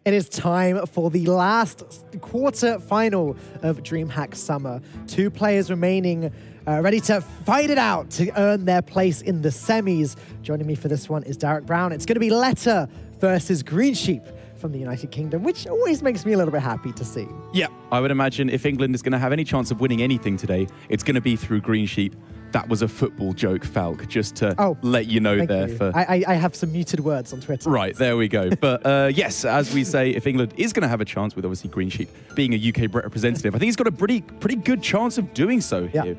It is time for the last quarter final of DreamHack Summer. 2 players remaining, ready to fight it out to earn their place in the semis. Joining me for this one is Derek Brown. It's going to be Leta versus Greensheep from the United Kingdom, which always makes me a little bit happy to see. Yeah, I would imagine if England is going to have any chance of winning anything today, it's going to be through Greensheep. That was a football joke, Falk, just to let you know there. You. I have some muted words on Twitter. Right, there we go. But yes, as we say, if England is going to have a chance with obviously Greensheep being a UK representative, I think he's got a pretty good chance of doing so here.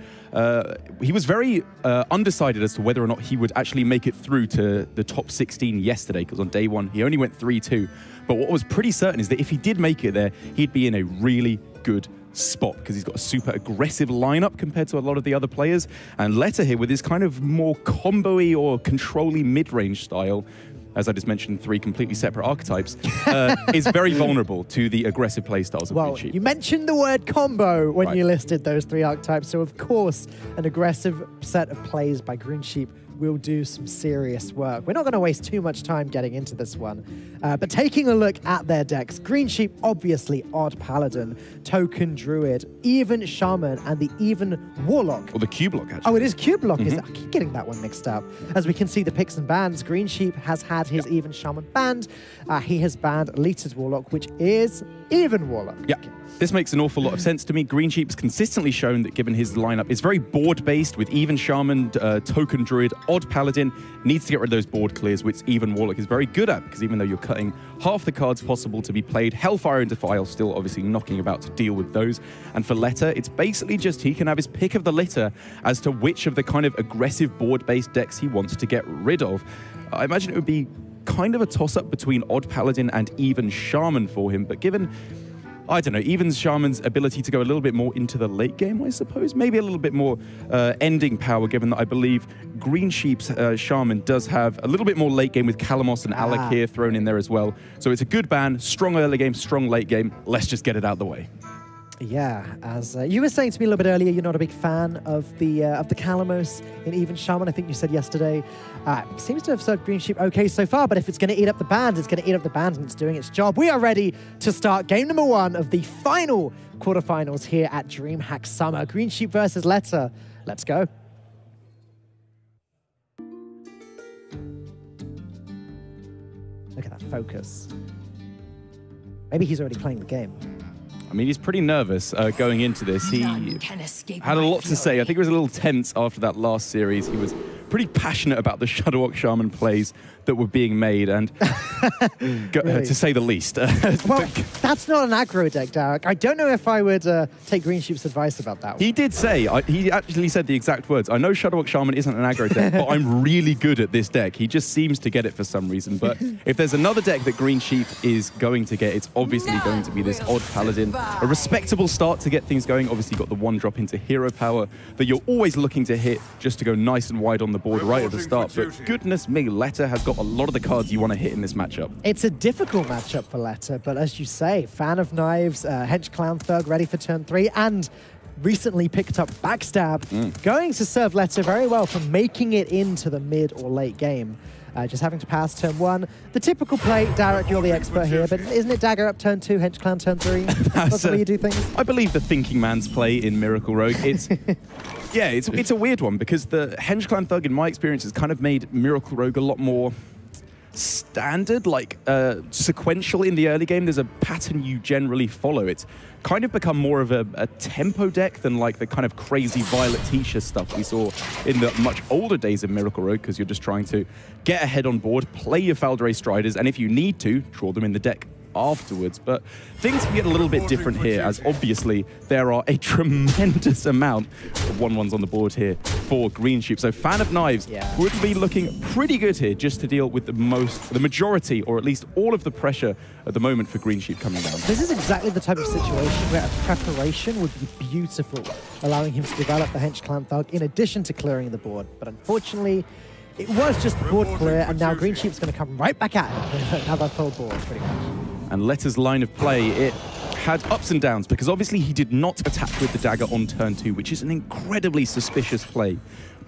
He was very undecided as to whether or not he would actually make it through to the top 16 yesterday, because on day 1, he only went 3-2. But what was pretty certain is that if he did make it there, he'd be in a really good spot because he's got a super aggressive lineup compared to a lot of the other players. And Leta here with his kind of more combo-y or control-y mid-range style, as I just mentioned, 3 completely separate archetypes, is very vulnerable to the aggressive playstyles of Greensheep. You mentioned the word combo when you listed those 3 archetypes, so of course an aggressive set of plays by Greensheep will do some serious work. We're not going to waste too much time getting into this one, but taking a look at their decks, Greensheep obviously Odd Paladin, Token Druid, Even Shaman, and the Even Warlock. Or the Q-Block, actually. Oh, it is Q-Block. I keep getting that one mixed up. As we can see the picks and bans, Greensheep has had his Even Shaman banned. He has banned Leta's Warlock, which is Even Warlock. Yeah. This makes an awful lot of sense to me. Greensheep's consistently shown that given his lineup is very board-based with Even Shaman, Token Druid, Odd Paladin, needs to get rid of those board clears, which Even Warlock is very good at, because even though you're cutting half the cards possible to be played, Hellfire and Defile still obviously knocking about to deal with those. And for Leta, it's basically just he can have his pick of the litter as to which of the kind of aggressive board-based decks he wants to get rid of. I imagine it would be kind of a toss-up between Odd Paladin and Even Shaman for him, but given, I don't know, even Shaman's ability to go a little bit more into the late game, I suppose. Maybe a little bit more ending power, given that I believe Greensheep's Shaman does have a little bit more late game with Kalamos and Alec here thrown in there as well. So it's a good ban, strong early game, strong late game. Let's just get it out of the way. Yeah, as you were saying to me a little bit earlier, you're not a big fan of the Kalamos in Even Shaman. I think you said yesterday. Seems to have served Greensheep okay so far, but if it's going to eat up the band, it's going to eat up the band, and it's doing its job. We are ready to start game number 1 of the final quarterfinals here at DreamHack Summer. Greensheep versus Leta. Let's go. Look at that focus. Maybe he's already playing the game. I mean, he's pretty nervous going into this. He had a lot to say. I think he was a little tense after that last series. He was pretty passionate about the Shadowwalk Shaman plays that were being made, and to say the least. Well, that's not an aggro deck, Derek. I don't know if I would take Greensheep's advice about that one. He did say, he actually said the exact words, I know Shadowwalk Shaman isn't an aggro deck, but I'm really good at this deck. He just seems to get it for some reason. But if there's another deck that Greensheep is going to get, it's obviously going to be this Odd Paladin. A respectable start to get things going. Obviously got the 1-drop into hero power that you're always looking to hit just to go nice and wide on the board right at the start. But goodness me, Leta has got a lot of the cards you want to hit in this matchup. It's a difficult matchup for Leta, but as you say, fan of knives, Hench Clown Thug ready for turn 3, and recently picked up Backstab, going to serve Leta very well for making it into the mid or late game. Just having to pass turn 1. The typical play, Derek, you're the expert here, but isn't it dagger up turn 2, Hench Clown turn 3? That's the way you do things? I believe the thinking man's play in Miracle Rogue. It's yeah, it's a weird one, because the Hench Clan Thug, in my experience, has kind of made Miracle Rogue a lot more standard, like sequential in the early game. There's a pattern you generally follow. It's kind of become more of a tempo deck than like the kind of crazy Violet Tisha stuff we saw in the much older days of Miracle Rogue, because you're just trying to get ahead on board, play your Faldray Striders, and if you need to, draw them in the deck afterwards. But things get a little bit different here, as obviously there are a tremendous amount of 1-1s on the board here for Greensheep. So fan of knives would be looking pretty good here, just to deal with the majority, or at least all of the pressure at the moment for Greensheep coming down. This is exactly the type of situation where a preparation would be beautiful, allowing him to develop the Hench Clan Thug in addition to clearing the board. But unfortunately, it was just the board clear, and now Greensheep's going to come right back at him with another full board, pretty much. And Leta's line of play, it had ups and downs, because obviously he did not attack with the dagger on turn 2, which is an incredibly suspicious play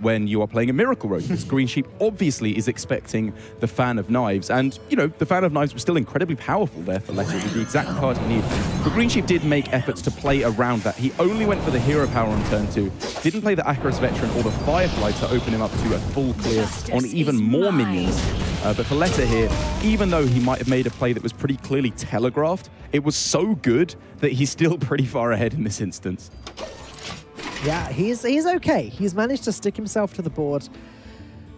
when you are playing a Miracle Rogue, because Greensheep obviously is expecting the Fan of Knives, and, you know, the Fan of Knives was still incredibly powerful there for Leta, with the exact card he needed. But Greensheep did make efforts to play around that. He only went for the Hero Power on turn 2, didn't play the Akaris Veteran or the Firefly to open him up to a full clear on even more minions. But for Leta here, even though he might have made a play that was pretty clearly telegraphed, it was so good that he's still pretty far ahead in this instance. Yeah, he's okay. He's managed to stick himself to the board.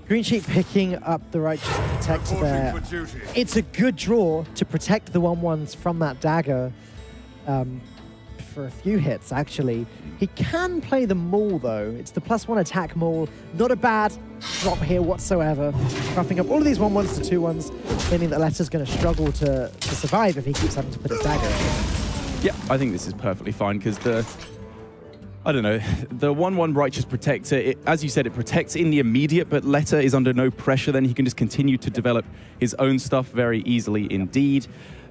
Greensheep picking up the Righteous Protector there. It's a good draw to protect the 1/1s from that dagger for a few hits, actually. He can play the Maul, though. It's the +1 attack Maul. Not a bad drop here whatsoever. Roughing up all of these 1/1s to 2/1s, meaning that Leta's going to struggle to survive if he keeps having to put his dagger in. Yeah, I think this is perfectly fine, because I don't know, the 1/1 Righteous Protector, as you said, it protects in the immediate, but Leta is under no pressure then. He can just continue to develop his own stuff very easily indeed.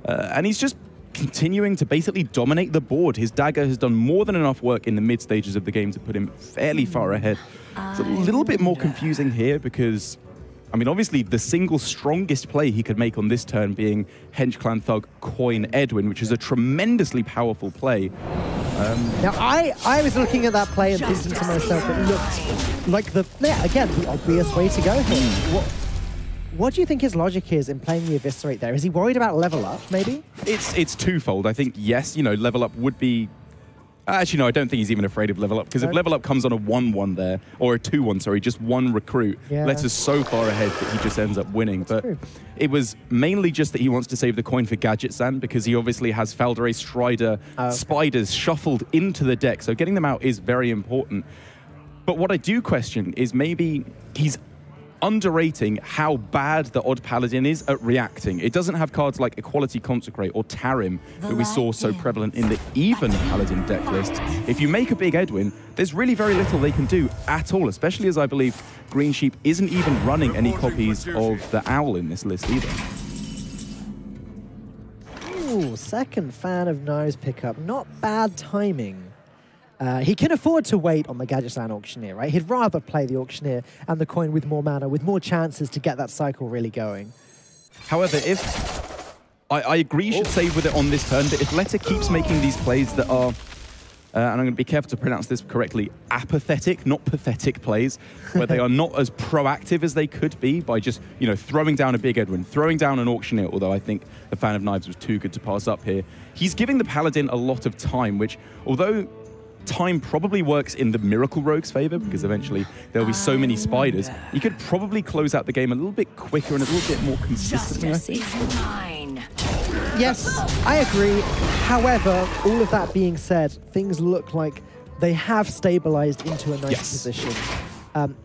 And he's just continuing to basically dominate the board. His dagger has done more than enough work in the mid stages of the game to put him fairly far ahead. It's a little bit more confusing here because, I mean, obviously the single strongest play he could make on this turn being Hench Clan Thug Coin Edwin, which is a tremendously powerful play. Now, I was looking at that play and thinking to myself, it looked like the obvious way to go here. What do you think his logic is in playing the Eviscerate there? Is he worried about level up, maybe? It's twofold. I think, yes, you know, level up would be... Actually, no, I don't think he's even afraid of level up, because if level up comes on a 1/1 there, or a 2/1, sorry, just one recruit, Leta's so far ahead that he just ends up winning. But it was mainly just that he wants to save the coin for Gadget Sand, because he obviously has Falderay, Strider, Spiders shuffled into the deck, so getting them out is very important. But what I do question is maybe he's underrating how bad the Odd Paladin is at reacting. It doesn't have cards like Equality Consecrate or Tarim that we saw so prevalent in the even Paladin deck list. If you make a big Edwin, there's really very little they can do at all, especially as I believe Greensheep isn't even running any copies of the Owl in this list either. Ooh, second Fan of Knives pickup. Not bad timing. He can afford to wait on the Gadget Sand Auctioneer, right? He'd rather play the Auctioneer and the coin with more mana, with more chances to get that cycle really going. However, if... I agree you should save with it on this turn, but if Leta keeps making these plays that are... and I'm going to be careful to pronounce this correctly, apathetic, not pathetic plays, where they are not as proactive as they could be by just, you know, throwing down a big Edwin, throwing down an Auctioneer, although I think the Fan of Knives was too good to pass up here. He's giving the Paladin a lot of time, which, although time probably works in the Miracle Rogue's favor, because eventually there'll be so many spiders, you could probably close out the game a little bit quicker and a little bit more consistently. Yes, I agree. However, all of that being said, things look like they have stabilized into a nice position.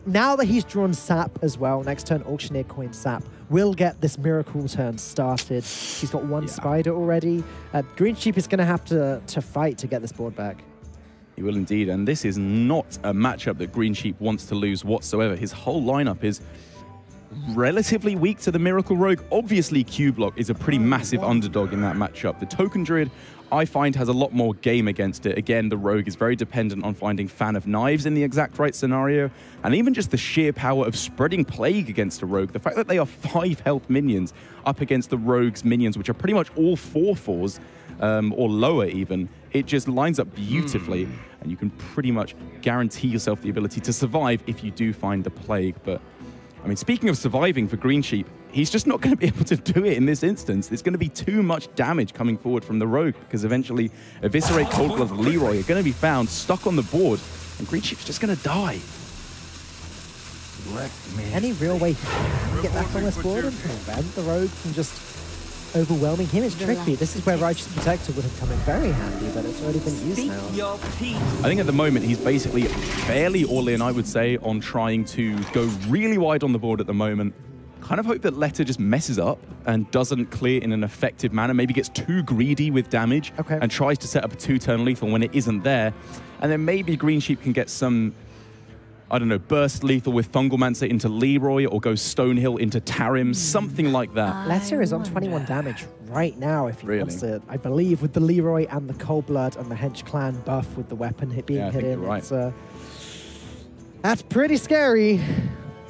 Now that he's drawn Sap as well, next turn Auctioneer coin Sap, we'll get this Miracle turn started. He's got one Spider already. Greensheep is going to have to fight to get this board back. He will indeed, and this is not a matchup that Greensheep wants to lose whatsoever. His whole lineup is relatively weak to the Miracle Rogue. Obviously, Q-Block is a pretty massive underdog in that matchup. The Token Druid, I find, has a lot more game against it. Again, the Rogue is very dependent on finding Fan of Knives in the exact right scenario, and even just the sheer power of spreading Plague against a Rogue. The fact that they are 5 health minions up against the Rogue's minions, which are pretty much all 4/4s, or lower even, it just lines up beautifully, and you can pretty much guarantee yourself the ability to survive if you do find the Plague. But, I mean, speaking of surviving for Greensheep, he's just not going to be able to do it in this instance. There's going to be too much damage coming forward from the Rogue, because eventually Eviscerate, Cold Blood, Leroy are going to be found stuck on the board, and Greensheep's just going to die. Any real way he can get back on this board and prevent the Rogue from just overwhelming him is tricky. This is where Righteous Protector would have come in very handy, but it's already been used now. I think at the moment he's basically fairly all in, I would say, on trying to go really wide on the board at the moment. Kind of hope that Leta just messes up and doesn't clear in an effective manner, maybe gets too greedy with damage and tries to set up a 2-turn lethal when it isn't there. And then maybe Greensheep can get some, I don't know, burst lethal with Fungalmancer into Leroy, or go Stonehill into Tarim, something like that. Leta is on 21 damage right now if he wants it, I believe, with the Leroy and the Cold Blood and the Hench Clan buff with the weapon being hit in. Right. That's pretty scary. It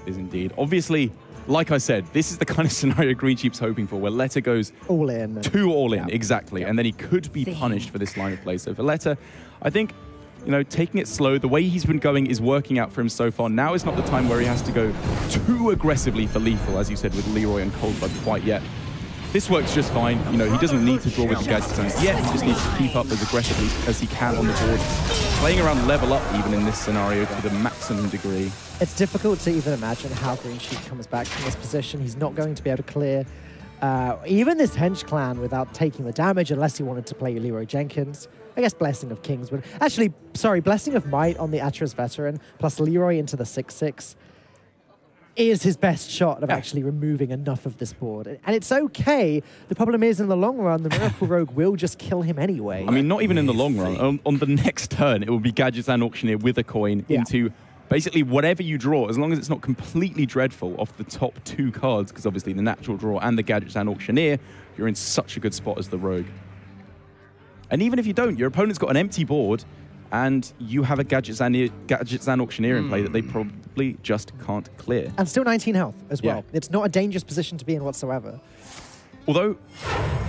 is indeed. Obviously, like I said, this is the kind of scenario Greensheep's hoping for, where Leta goes all in. Too all in, exactly. And then he could be punished for this line of play. So for Leta, I think, you know, taking it slow, the way he's been going is working out for him so far. Now is not the time where he has to go too aggressively for lethal, as you said, with Leroy and Coldblood quite yet. This works just fine. You know, he doesn't need to draw with the gadgets yet. He just needs to keep up as aggressively as he can on the board. Playing around level up even in this scenario to the maximum degree. It's difficult to even imagine how Greensheep comes back from this position. He's not going to be able to clear even this Hench clan without taking the damage, unless he wanted to play Leroy Jenkins. I guess Blessing of Kings would... Actually, sorry, Blessing of Might on the Atris Veteran, plus Leroy into the 6/6, is his best shot of actually removing enough of this board. And it's okay. The problem is, in the long run, the Miracle Rogue will just kill him anyway. I mean, not even in the long run. On the next turn, it will be Gadgets and Auctioneer with a coin into basically whatever you draw, as long as it's not completely dreadful off the top 2 cards, because obviously the natural draw and the Gadgets and Auctioneer, you're in such a good spot as the Rogue. And even if you don't, your opponent's got an empty board, and you have a Gadgets and Auctioneer in play that they probably just can't clear. And still 19 health as well. It's not a dangerous position to be in whatsoever. Although,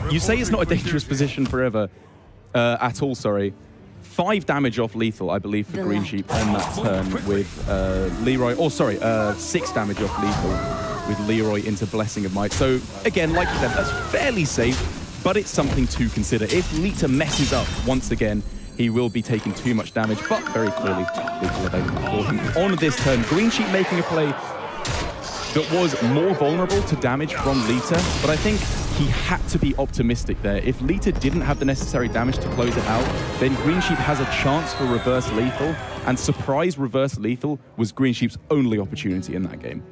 you say it's not a dangerous position forever, at all, sorry. 5 damage off lethal, I believe, for Greensheep on that turn with Leroy. Oh, sorry, 6 damage off lethal with Leroy into Blessing of Might. So, again, like you said, that's fairly safe, but it's something to consider. If Leta messes up once again, he will be taking too much damage, but very clearly lethal available for him. On this turn, Greensheep making a play that was more vulnerable to damage from Leta, but I think he had to be optimistic there. If Leta didn't have the necessary damage to close it out, then Greensheep has a chance for reverse lethal, and surprise reverse lethal was Greensheep's only opportunity in that game.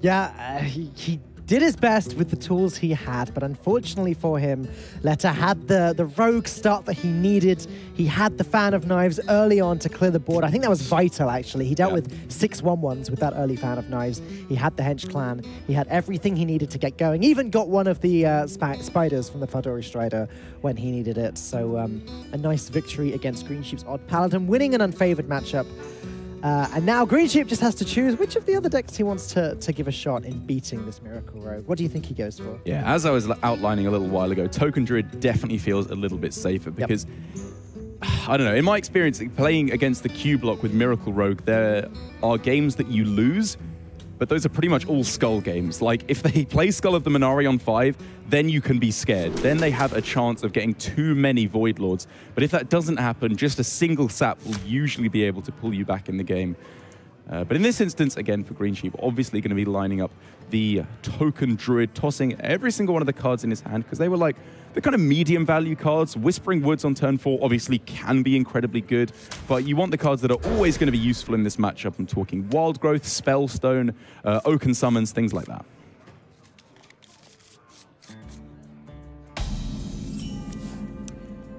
Yeah, he did his best with the tools he had, but unfortunately for him, Leta had the rogue start that he needed. He had the Fan of Knives early on to clear the board. I think that was vital, actually. He dealt with 6 1/1s with that early Fan of Knives. He had the Hench clan. He had everything he needed to get going. Even got one of the spiders from the Faldori Strider when he needed it. So a nice victory against Greensheep's Odd Paladin, winning an unfavored matchup. And now Greensheep just has to choose which of the other decks he wants to give a shot in beating this Miracle Rogue. What do you think he goes for? Yeah, as I was outlining a little while ago, Token Druid definitely feels a little bit safer because, I don't know, in my experience, playing against the Q block with Miracle Rogue, there are games that you lose, but those are pretty much all Skull games. Like, if they play Skull of the Minari on 5, then you can be scared. Then they have a chance of getting too many Void Lords. But if that doesn't happen, just a single sap will usually be able to pull you back in the game. But in this instance, again, for Greensheep, obviously going to be lining up the Token Druid, tossing every single one of the cards in his hand, because they were like the kind of medium value cards. Whispering Woods on turn 4 obviously can be incredibly good, but you want the cards that are always going to be useful in this matchup. I'm talking Wild Growth, Spellstone, Oaken Summons, things like that.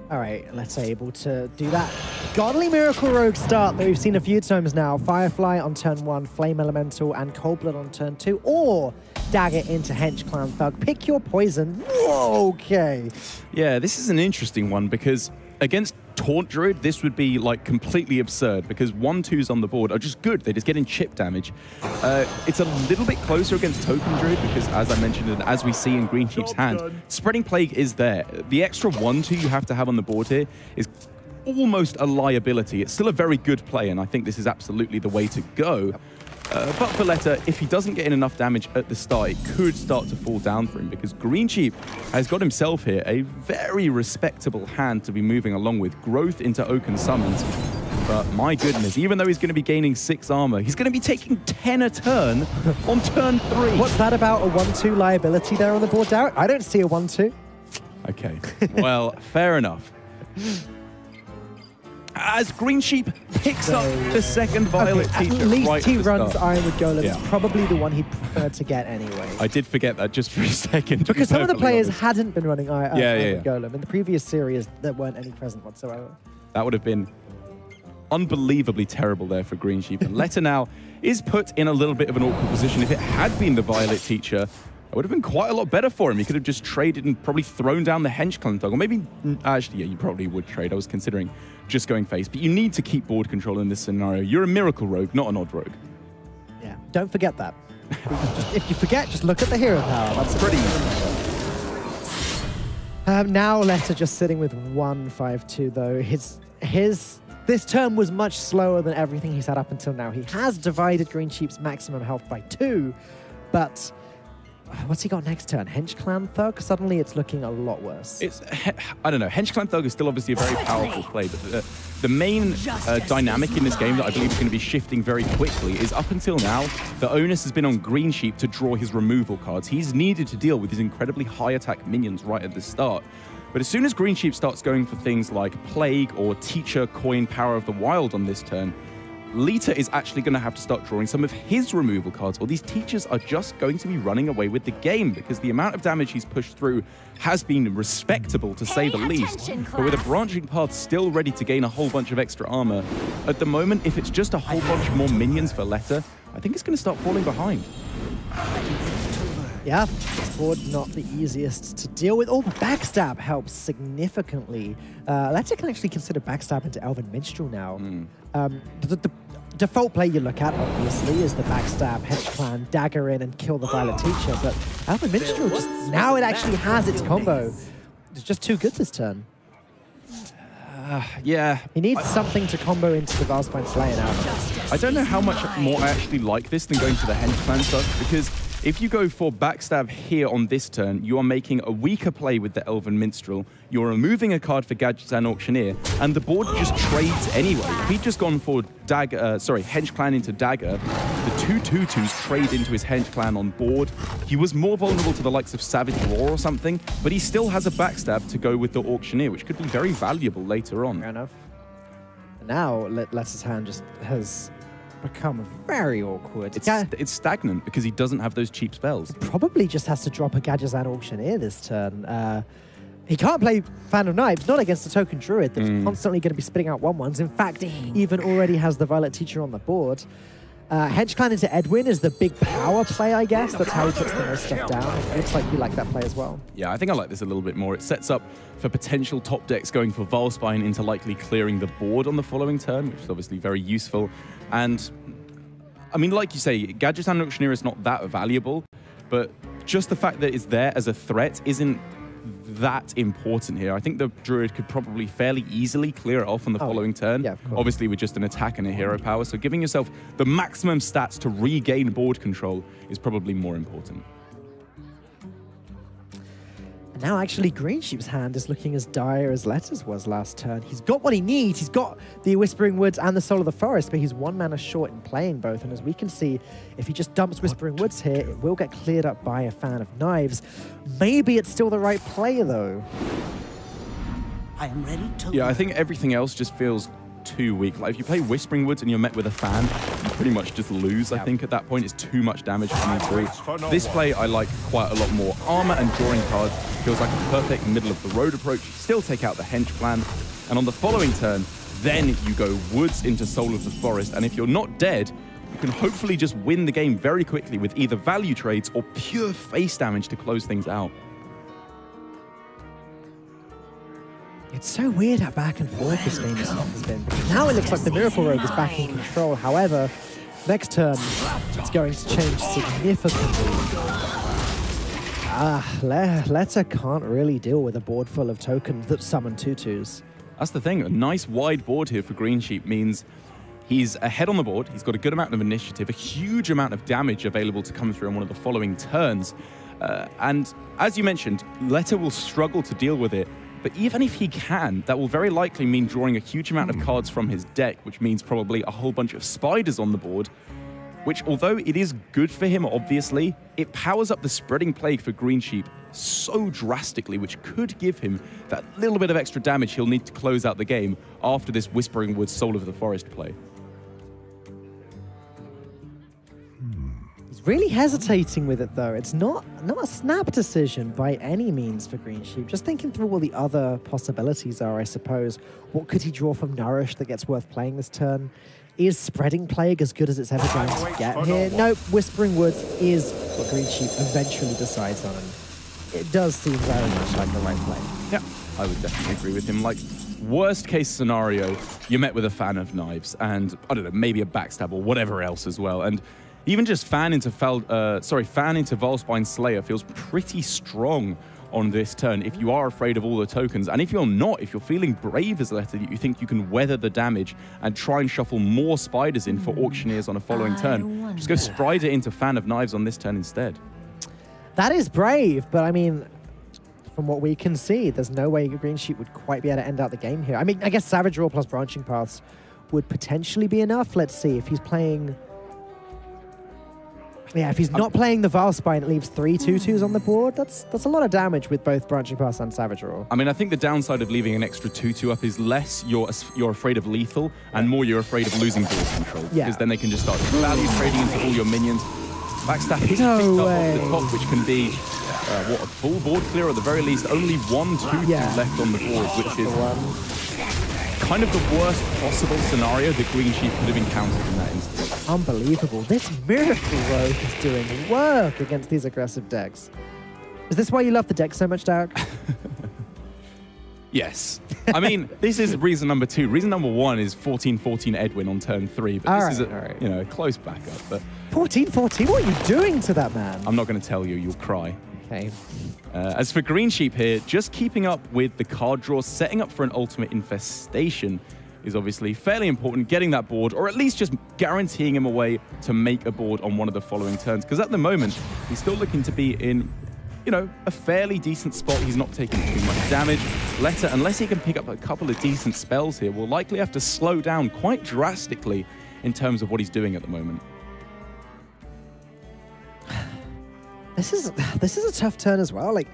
All right, let's able to do that godly Miracle Rogue start that we've seen a few times now. Firefly on turn 1, Flame Elemental, and Coldblood on turn 2, or dagger into Hench Clan Thug. Pick your poison. Whoa, okay. Yeah, this is an interesting one because against Taunt Druid, this would be like completely absurd because 1/2s on the board are just good. They just get in chip damage. It's a little bit closer against Token Druid because, as I mentioned, and as we see in Greensheep's hand, Spreading Plague is there. The extra 1/2 you have to have on the board here is almost a liability. It's still a very good play, and I think this is absolutely the way to go. But for Leta, if he doesn't get in enough damage at the start, it could start to fall down for him because Greensheep has got himself here a very respectable hand to be moving along with. Growth into Oaken Summons. But my goodness, even though he's going to be gaining 6 armor, he's going to be taking 10 a turn on turn 3. What's that about a 1/2 liability there on the board, Darrett? I don't see a 1/2. Okay, well, fair enough. As Greensheep picks up the second Violet Teacher. At least right he runs Ironwood Golem. Yeah. It's probably the one he'd prefer to get anyway. I did forget that just for a second. Because some of the players hadn't been running Ironwood yeah. Golem. In the previous series, there weren't any present whatsoever. That would have been unbelievably terrible there for Greensheep. And Leta now is put in a little bit of an awkward position. If it had been the Violet Teacher, It would have been quite a lot better for him. He could have just traded and probably thrown down the Hench Clan Thug. Or maybe, actually, yeah, you probably would trade. I was considering just going face. But you need to keep board control in this scenario. You're a miracle rogue, not an odd rogue. Yeah, don't forget that. If you forget, just look at the hero power. That's Pretty easy. Now Leta just sitting with 1-5-2 though. This turn was much slower than everything he's had up until now. He has divided Greensheep's maximum health by 2, but what's he got next turn? Hench Clan Thug? Suddenly it's looking a lot worse. I don't know. Hench Clan Thug is still obviously a very powerful play, but the main dynamic in this game that I believe is going to be shifting very quickly is up until now, the onus has been on Greensheep to draw his removal cards. He's needed to deal with his incredibly high attack minions right at the start. But as soon as Greensheep starts going for things like Plague or Teacher, Coin, Power of the Wild on this turn, Leta is actually going to have to start drawing some of his removal cards, or these Teachers are just going to be running away with the game because the amount of damage he's pushed through has been respectable, to say the least. But with a Branching Path still ready to gain a whole bunch of extra armor, at the moment, if it's just a whole bunch more minions for Leta, I think it's going to start falling behind. Yeah, board not the easiest to deal with. Oh, Backstab helps significantly. Leta can actually consider Backstab into Elven Minstrel now. The default play you look at, obviously, is the Backstab, Hench Clan, Dagger in, and kill the Violet Teacher. But Elven Minstrel, just now it actually has its combo. It's just too good this turn. Yeah. He needs something to combo into the Valspine Slayer now. I don't know how much more I actually like this than going to the Hench Clan stuff, because if you go for Backstab here on this turn, you are making a weaker play with the Elven Minstrel, you're removing a card for Gadgets and Auctioneer, and the board just trades anyway. If he'd just gone for Hench Clan into Dagger, the 2/2/2s trade into his Hench Clan on board. He was more vulnerable to the likes of Savage Roar or something, but he still has a Backstab to go with the Auctioneer, which could be very valuable later on. Fair enough. Now, Leta's hand just has become very awkward. It's stagnant because he doesn't have those cheap spells. Probably just has to drop a Gadgetzan Auctioneer this turn. He can't play Fan of Knives, not against the Token Druid that's constantly going to be spitting out 1/1s. In fact, even already has the Violet Teacher on the board. Hench Clan into Edwin is the big power play, I guess. That's how he puts the most stuff down. It looks like you like that play as well. Yeah, I think I like this a little bit more. It sets up for potential top decks going for Valspine into likely clearing the board on the following turn, which is obviously very useful. And, I mean, like you say, Gadgetzan Auctioneer is not that valuable, but just the fact that it's there as a threat isn't that important here. I think the Druid could probably fairly easily clear it off on the following turn. Yeah, of course. Obviously with just an attack and a hero power, so giving yourself the maximum stats to regain board control is probably more important. And now actually Greensheep's hand is looking as dire as Leta's was last turn. He's got what he needs. He's got the Whispering Woods and the Soul of the Forest, but he's 1 mana short in playing both. And as we can see, if he just dumps Whispering Woods here, it will get cleared up by a Fan of Knives. Maybe it's still the right play, though. I am ready to Yeah, I think everything else just feels too weak. Like if you play Whispering Woods and you're met with a fan, you pretty much just lose. I think at that point it's too much damage coming through. This play I like quite a lot more. Armor and drawing cards feels like a perfect middle of the road approach. Still take out the Hench Clan, and on the following turn, then you go Woods into Soul of the Forest, and if you're not dead, you can hopefully just win the game very quickly with either value trades or pure face damage to close things out. It's so weird how back and forth this game has been. Now it looks like the Miracle Rogue is back in control. However, next turn, it's going to change significantly. Leta can't really deal with a board full of tokens that summon 2/2s. That's the thing. A nice wide board here for Greensheep means he's ahead on the board. He's got a good amount of initiative, a huge amount of damage available to come through on one of the following turns. And as you mentioned, Leta will struggle to deal with it. But even if he can, that will very likely mean drawing a huge amount of cards from his deck, which means probably a whole bunch of spiders on the board, which, although it is good for him, obviously, it powers up the Spreading Plague for Greensheep so drastically, which could give him that little bit of extra damage he'll need to close out the game after this Whispering Woods Soul of the Forest play. Really hesitating with it, though. It's not a snap decision by any means for Greensheep. Just thinking through what the other possibilities are, I suppose. What could he draw from Nourish that gets worth playing this turn? Is Spreading Plague as good as it's ever going to get here? Nope, Whispering Woods is what Greensheep eventually decides on, and it does seem very much like the right play. Yeah, I would definitely agree with him. Like, worst case scenario, you're met with a Fan of Knives and, I don't know, maybe a backstab or whatever else as well. And even just fan into Valspine Slayer feels pretty strong on this turn if you are afraid of all the tokens. And if you're not, if you're feeling brave as Leta, you think you can weather the damage and try and shuffle more spiders in for Auctioneers on a following turn, just go Strider into Fan of Knives on this turn instead. That is brave, but I mean, from what we can see, there's no way Greensheep would quite be able to end out the game here. I mean, I guess Savage Roar plus Branching Paths would potentially be enough. Let's see if he's playing... Yeah, if he's not playing the Valspine, it leaves 3 2/2s on the board. That's a lot of damage with both Branching Paths and Savage Roar. I mean, I think the downside of leaving an extra 2/2 up is less you're afraid of lethal and more you're afraid of losing board control. Yeah. Because then they can just start value trading into all your minions. Backstab is picked up off the top, which can be, what, a full board clear, or at the very least, only 1 2/2 left on the board, which is kind of the worst possible scenario that Greensheep could have encountered in that instance. Unbelievable. This Miracle Rogue is doing work against these aggressive decks. Is this why you love the deck so much, Derek? Yes. I mean, this is reason number 2. Reason number 1 is 14-14 Edwin on turn 3, but this is a close backup. But 14-14? What are you doing to that man? I'm not going to tell you. You'll cry. Okay. As for Greensheep here, just keeping up with the card draw, setting up for an ultimate infestation is obviously fairly important, getting that board, or at least just guaranteeing him a way to make a board on one of the following turns. Because at the moment, he's still looking to be in, you know, a fairly decent spot. He's not taking too much damage. Leta, unless he can pick up a couple of decent spells here, will likely have to slow down quite drastically in terms of what he's doing at the moment. This is a tough turn as well. Like,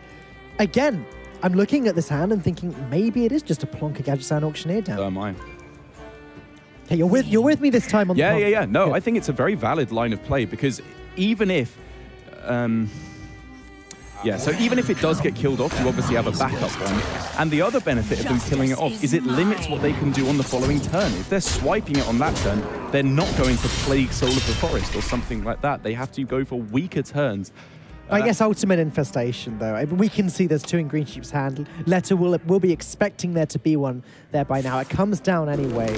again, I'm looking at this hand and thinking maybe it is just a plonker Gadgetzan Auctioneer down. So am I. Okay, you're with me this time on the Yeah. No, I think it's a very valid line of play because even if, so even if it does get killed off, you obviously have a backup one. And the other benefit of them killing it off is it limits what they can do on the following turn. If they're swiping it on that turn, they're not going to Plague Soul of the Forest or something like that. They have to go for weaker turns. I guess Ultimate Infestation, though. We can see there's 2 in Greensheep's hand. Leta will be expecting there to be one there by now. It comes down anyway.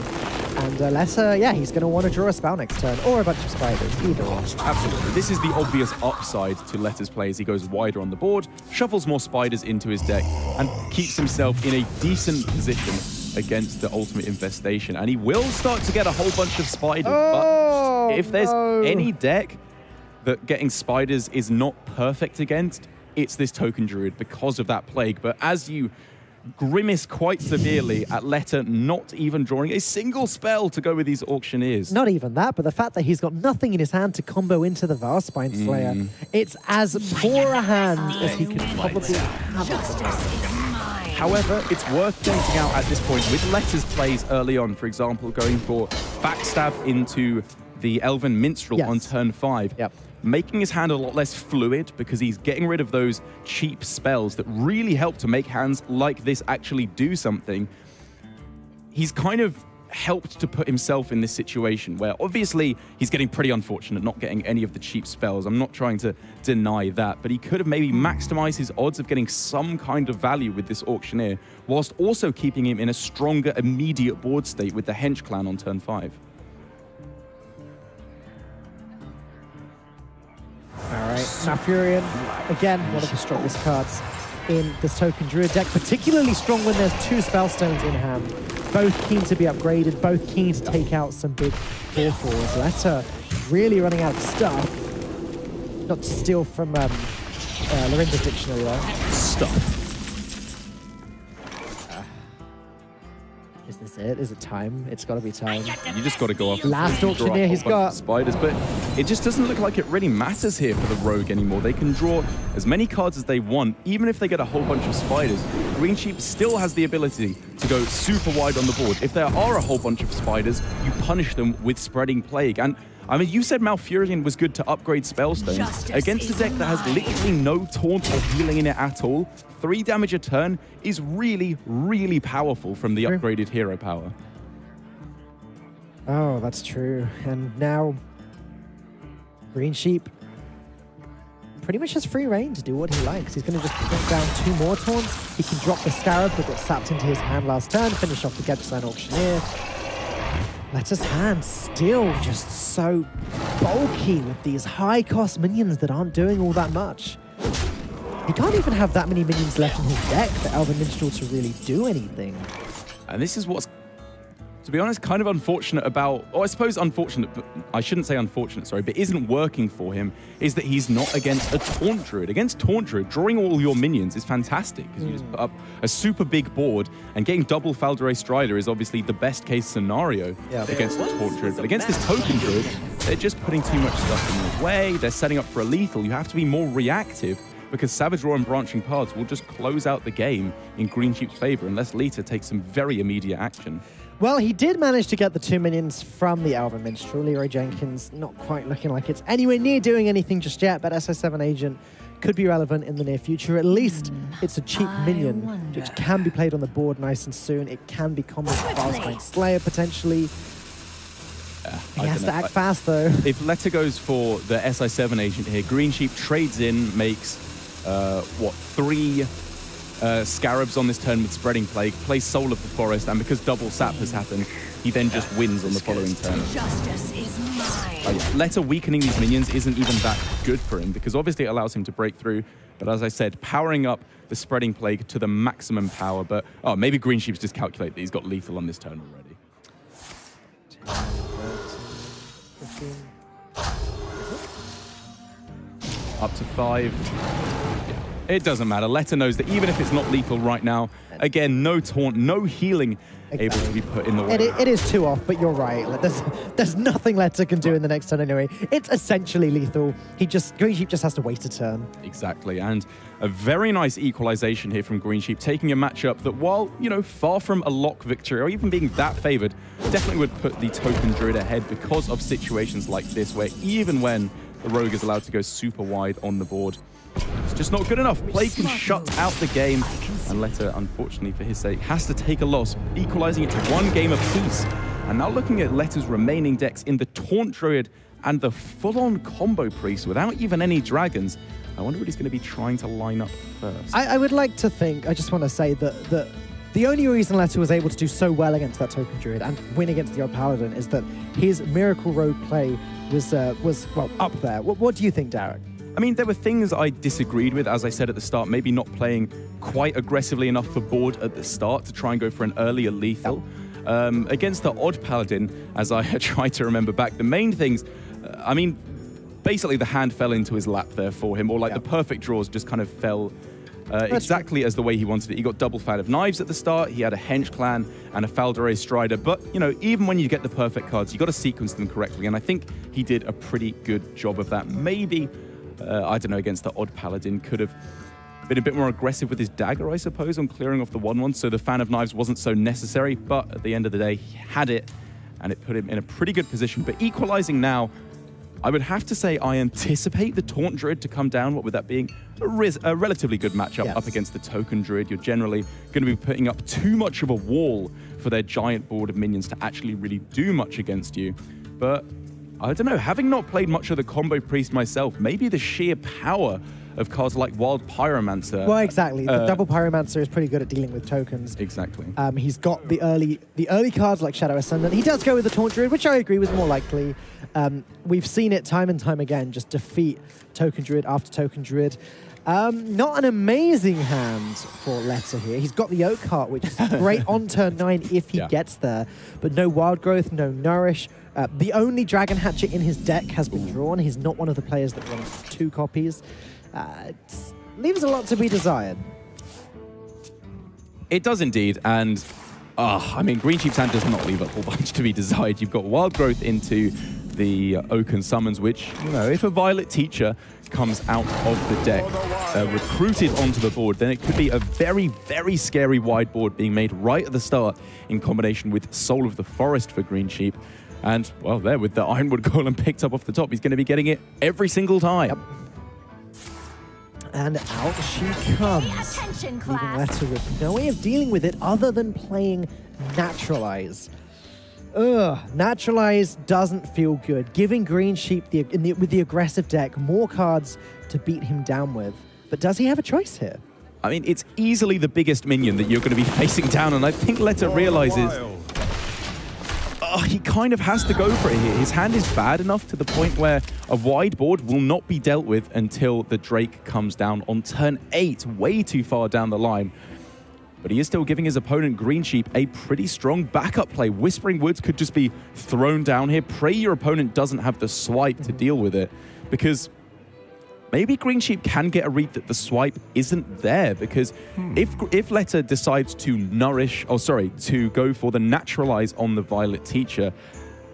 And Leta, yeah, he's going to want to draw a spell next turn, or a bunch of spiders, either one. Absolutely. This is the obvious upside to Leta's play as he goes wider on the board, shuffles more spiders into his deck, and keeps himself in a decent position against the Ultimate Infestation. And he will start to get a whole bunch of spiders, but if there's any deck that getting spiders is not perfect against, it's this Token Druid because of that plague. But as you grimace quite severely at Leta not even drawing a single spell to go with these Auctioneers. Not even that, but the fact that he's got nothing in his hand to combo into the Valspine Slayer. It's as poor a hand as he could probably have. However, it's worth pointing out at this point with Leta's plays early on, for example, going for backstab into the Elven Minstrel on turn 5. Making his hand a lot less fluid because he's getting rid of those cheap spells that really help to make hands like this actually do something. He's kind of helped to put himself in this situation where obviously he's getting pretty unfortunate not getting any of the cheap spells. I'm not trying to deny that, but he could have maybe maximized his odds of getting some kind of value with this Auctioneer whilst also keeping him in a stronger immediate board state with the Hench Clan on turn 5. Alright, Malfurion, again, one of the strongest cards in this Token Druid deck, particularly strong when there's 2 Spellstones in hand. Both keen to be upgraded, both keen to take out some big 4/4s. Leta really running out of stuff. Not to steal from Lorinda's dictionary there. Stuff. Is this it? Is it time? It's got to be time. You just got to go off. Last Auctioneer he's got. Spiders, but it just doesn't look like it really matters here for the Rogue anymore. They can draw as many cards as they want, even if they get a whole bunch of spiders. Greensheep still has the ability to go super wide on the board. If there are a whole bunch of spiders, you punish them with Spreading Plague. And I mean, you said Malfurion was good to upgrade Spellstones. Against a deck that has literally no taunt or healing in it at all, 3 damage a turn is really, really powerful from the upgraded hero power. Oh, that's true. And now Greensheep pretty much has free reign to do what he likes. He's going to just put down 2 more taunts. He can drop the Scarab that got sapped into his hand last turn, finish off the Gedgesign Auctioneer. Leta's hand still just so bulky with these high-cost minions that aren't doing all that much. He can't even have that many minions left in his deck for Elven Minstrel to really do anything. And this is what's, to be honest, kind of unfortunate about, or I suppose unfortunate, but I shouldn't say unfortunate, sorry, but isn't working for him, is that he's not against a Taunt Druid. Against Taunt Druid, drawing all your minions is fantastic, because you just put up a super big board, and getting double Falderay Strider is obviously the best case scenario against a Taunt Druid. But against this Token Druid, they're just putting too much stuff in the way, they're setting up for a lethal. You have to be more reactive, because Savage Roar and Branching Paths will just close out the game in Greensheep's favor unless Leta takes some very immediate action. Well, he did manage to get the 2 minions from the Elven Minstrel. Leroy Jenkins not quite looking like it's anywhere near doing anything just yet, but SO7 Agent could be relevant in the near future. At least it's a cheap minion, which can be played on the board nice and soon. It can be comboed with Farspine Slayer potentially. He has to act fast, though. If Leta goes for the SI7 Agent here, Greensheep trades in, makes, 3 Scarabs on this turn with Spreading Plague, plays Soul of the Forest, and because double sap has happened, he then just wins on the following turn. Justice is mine. Leta weakening these minions isn't even that good for him, because obviously it allows him to break through, but as I said, powering up the Spreading Plague to the maximum power, but maybe Greensheep's just calculate that he's got lethal on this turn already. 15. Up to 5. It doesn't matter. Leta knows that even if it's not lethal right now, again, no taunt, no healing able to be put in the way. It is 2 off, but you're right. Like, there's nothing Leta can do in the next turn anyway. It's essentially lethal. Greensheep just has to wait a turn. Exactly, and a very nice equalization here from Greensheep, taking a matchup that, while, you know, far from a lock victory or even being that favored, definitely would put the Token Druid ahead because of situations like this, where even when the Rogue is allowed to go super wide on the board, it's just not good enough. Plague can shut out the game, and Leta, unfortunately for his sake, has to take a loss, equalizing it to 1 game apiece. And now looking at Leta's remaining decks in the Taunt Druid and the full-on combo Priest without even any dragons, I wonder what he's going to be trying to line up first. I would like to think, I just want to say that the only reason Leta was able to do so well against that Token Druid and win against the Odd Paladin is that his Miracle Rogue play was well, up there. What do you think, Derek? I mean, there were things I disagreed with, as I said at the start, maybe not playing quite aggressively enough for board at the start to try and go for an earlier lethal. Against the Odd Paladin, as I tried to remember back, the main things, I mean, basically the hand fell into his lap there for him, or like the perfect draws just kind of fell exactly as the way he wanted it. He got double Fan of Knives at the start, he had a Hench Clan and a Falderay Strider, but, you know, even when you get the perfect cards, you got to sequence them correctly, and I think he did a pretty good job of that. Maybe I don't know, against the Odd Paladin, could have been a bit more aggressive with his dagger, I suppose, on clearing off the 1/1, so the Fan of Knives wasn't so necessary, but at the end of the day, he had it, and it put him in a pretty good position. But equalizing now, I would have to say I anticipate the Taunt Druid to come down, what with that being a relatively good matchup up against the Token Druid. You're generally going to be putting up too much of a wall for their giant board of minions to actually really do much against you. But I don't know, having not played much of the combo Priest myself, maybe the sheer power of cards like Wild Pyromancer. Well, exactly. The double Pyromancer is pretty good at dealing with tokens. Exactly. He's got the early cards like Shadow Ascendant. He does go with the Taunt Druid, which I agree was more likely. We've seen it time and time again, just defeat Token Druid after Token Druid. Not an amazing hand for Leta here. He's got the Oak Heart, which is great on turn 9 if he gets there, but no Wild Growth, no Nourish. The only Dragon Hatchet in his deck has been drawn. He's not one of the players that runs 2 copies. It leaves a lot to be desired. It does indeed, and I mean, Greensheep's hand does not leave a whole bunch to be desired. You've got Wild Growth into the Oaken Summons, which, you know, if a Violet Teacher comes out of the deck, recruited onto the board, then it could be a very, very scary wide board being made right at the start in combination with Soul of the Forest for Greensheep. And, well, there, with the Ironwood Golem picked up off the top, he's going to be getting it every single time. Yep. And out she comes, leaving Leta with no way of dealing with it other than playing Naturalize. Ugh, Naturalize doesn't feel good. Giving Greensheep with the aggressive deck more cards to beat him down with. But does he have a choice here? I mean, it's easily the biggest minion that you're going to be facing down, and I think Leta realizes he kind of has to go for it here. His hand is bad enough to the point where a wide board will not be dealt with until the Drake comes down on turn 8, way too far down the line. But he is still giving his opponent Greensheep a pretty strong backup play. Whispering Woods could just be thrown down here. Pray your opponent doesn't have the swipe to deal with it, because maybe Greensheep can get a read that the swipe isn't there, because if Leta decides to to go for the Naturalize on the Violet Teacher,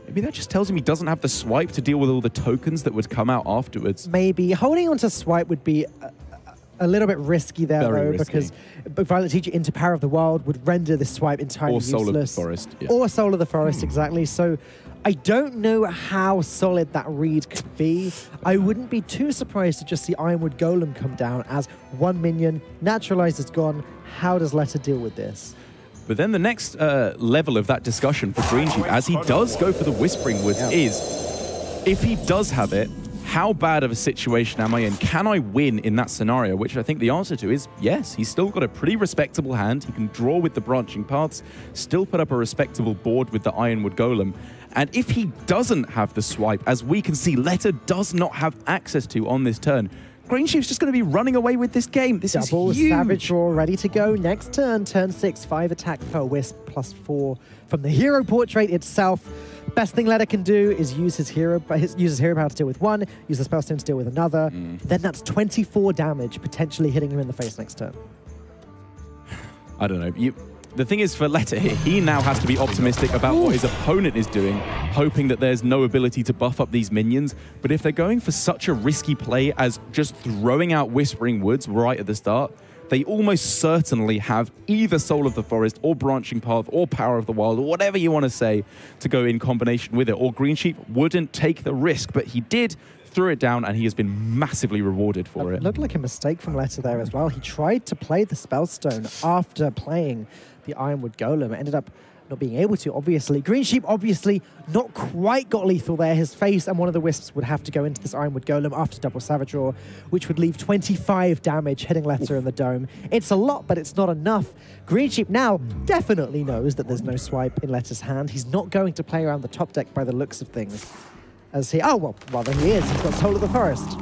maybe that just tells him he doesn't have the swipe to deal with all the tokens that would come out afterwards. Maybe. Holding on to swipe would be a little bit risky there, Very though, risky. because Violet Teacher into Power of the Wild would render the swipe entirely useless. Or Soul of the Forest. Yeah. Or Soul of the Forest, exactly. So I don't know how solid that read could be. I wouldn't be too surprised to just see Ironwood Golem come down as one minion. Naturalize is gone. How does Leta deal with this? But then the next level of that discussion for Greensheep, as he does go for the Whispering Woods, is if he does have it, how bad of a situation am I in? Can I win in that scenario? Which I think the answer to is yes. He's still got a pretty respectable hand. He can draw with the branching paths, still put up a respectable board with the Ironwood Golem. And if he doesn't have the swipe, as we can see, Leta does not have access to on this turn, Greensheep's just going to be running away with this game. This is huge. Savage Draw ready to go. Next turn, turn 6, 5 attack per Wisp, +4 from the hero portrait itself. Best thing Leta can do is use his hero power to deal with one, use the spellstone to deal with another. Then that's 24 damage, potentially hitting him in the face next turn. I don't know. The thing is, for Leta here, he now has to be optimistic about what his opponent is doing, hoping that there's no ability to buff up these minions. But if they're going for such a risky play as just throwing out Whispering Woods right at the start, they almost certainly have either Soul of the Forest or Branching Path or Power of the Wild or whatever you want to say to go in combination with it. Or Greensheep wouldn't take the risk, but he did, threw it down, and he has been massively rewarded for it. Looked like a mistake from Leta there as well. He tried to play the Spellstone after playing the Ironwood Golem. Ended up not being able to, obviously. Greensheep obviously not quite got lethal there. His face and one of the Wisps would have to go into this Ironwood Golem after double Savage Draw, which would leave 25 damage hitting Leta in the dome. It's a lot, but it's not enough. Greensheep now definitely knows that there's no swipe in Leta's hand. He's not going to play around the top deck by the looks of things. As he, oh, well, rather he is. He's got Soul of the Forest.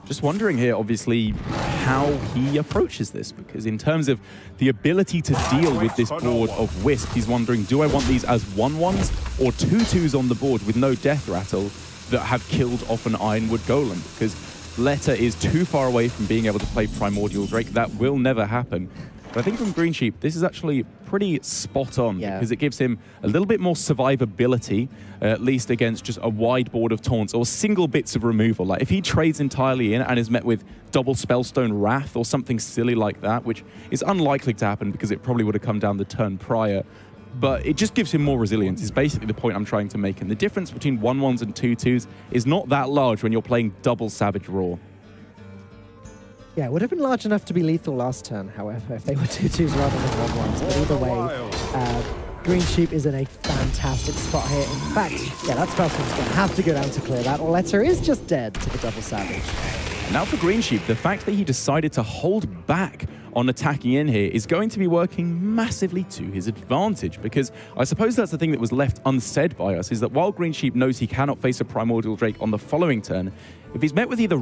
Just wondering here, obviously, how he approaches this, because in terms of the ability to deal with this board of Wisp, he's wondering, do I want these as 1/1s or 2/2s on the board with no death rattle that have killed off an Ironwood Golem? Because Leta is too far away from being able to play Primordial Drake. That will never happen. But I think from Greensheep, this is actually pretty spot on, because it gives him a little bit more survivability, at least against just a wide board of taunts or single bits of removal. Like if he trades entirely in and is met with double Spellstone Wrath or something silly like that, which is unlikely to happen because it probably would have come down the turn prior, but it just gives him more resilience, is basically the point I'm trying to make. And the difference between 1/1s and 2/2s is not that large when you're playing double Savage Raw. Yeah, it would have been large enough to be lethal last turn, however, if they were 2/2s rather than 1/1s. But either way, Greensheep is in a fantastic spot here. In fact, yeah, that Spellstone's going to have to go down to clear that. Leta is just dead to the double Savage. Now for Greensheep, the fact that he decided to hold back on attacking in here is going to be working massively to his advantage, because I suppose that's the thing that was left unsaid by us, is that while Greensheep knows he cannot face a Primordial Drake on the following turn, if he's met with either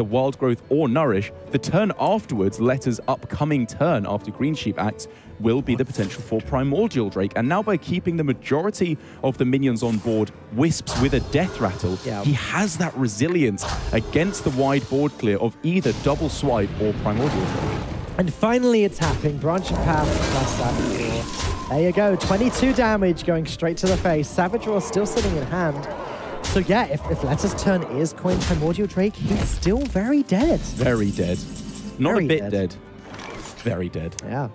Wild Growth or Nourish, the turn afterwards, Leta's upcoming turn after Greensheep acts, will be the potential for Primordial Drake. And now by keeping the majority of the minions on board Wisps with a Death Rattle, he has that resilience against the wide board clear of either double Swipe or Primordial Drake. And finally it's happening. Branching Path plus Savage Roar. There you go, 22 damage going straight to the face. Savage Roar still sitting in hand. So yeah, if Leta's turn is coin Primordial Drake, he's still very dead. Very dead. Not very a bit dead. Very dead. Yeah.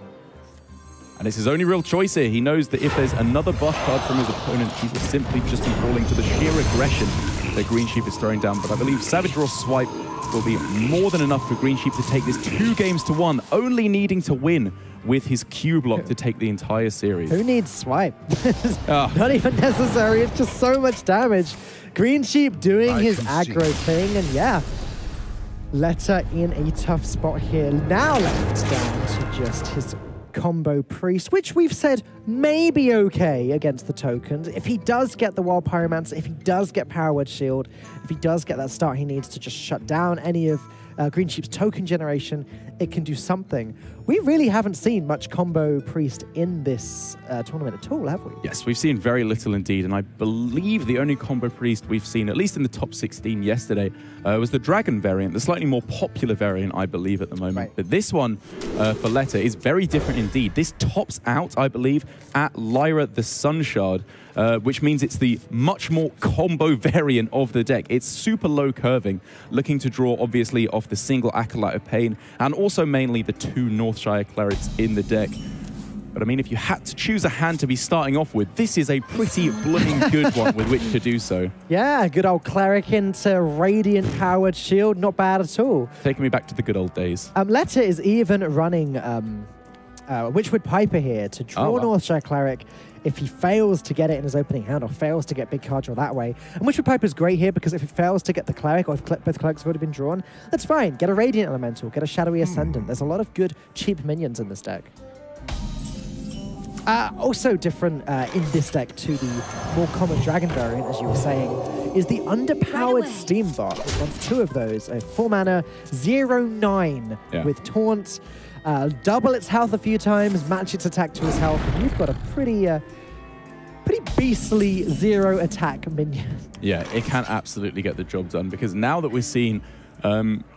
And it's his only real choice here. He knows that if there's another buff card from his opponent, he will simply just be falling to the sheer aggression that Greensheep is throwing down, but I believe Savage Raw Swipe will be more than enough for Greensheep to take this 2-1, only needing to win with his Q block to take the entire series. Who needs Swipe? Not even necessary, it's just so much damage. Greensheep doing his aggro thing, and yeah, Leta in a tough spot here. Now left down to just his combo Priest, which we've said may be okay against the tokens. If he does get the Wild Pyromancer, if he does get Power Word Shield, if he does get that start he needs to just shut down any of Greensheep's token generation, it can do something. We really haven't seen much combo Priest in this tournament at all, have we? Yes, we've seen very little indeed, and I believe the only combo Priest we've seen, at least in the top 16 yesterday, was the Dragon variant, the slightly more popular variant, I believe, at the moment. Right. But this one for Leta is very different indeed. This tops out, I believe, at Lyra the Sunshard, which means it's the much more combo variant of the deck. It's super low curving, looking to draw obviously off the single Acolyte of Pain and also mainly the 2 Northshire Clerics in the deck. But I mean, if you had to choose a hand to be starting off with, this is a pretty blooming good one with which to do so. Yeah, good old Cleric into Radiant Powered Shield, not bad at all. Taking me back to the good old days. Leta is even running Witchwood Piper here to draw Northshire Cleric if he fails to get it in his opening hand or fails to get big card draw that way. And Witchwood Piper is great here because if it fails to get the Cleric or if both Clerics have already been drawn, that's fine. Get a Radiant Elemental, get a Shadowy Ascendant. There's a lot of good cheap minions in this deck. Also different in this deck to the more common Dragon variant, as you were saying, is the underpowered Steambot. It wants 2 of those, a 4 mana, 0/9 with Taunt, double its health a few times, match its attack to its health, and you've got a pretty beastly 0 attack minion. Yeah, it can absolutely get the job done, because now that we're seeing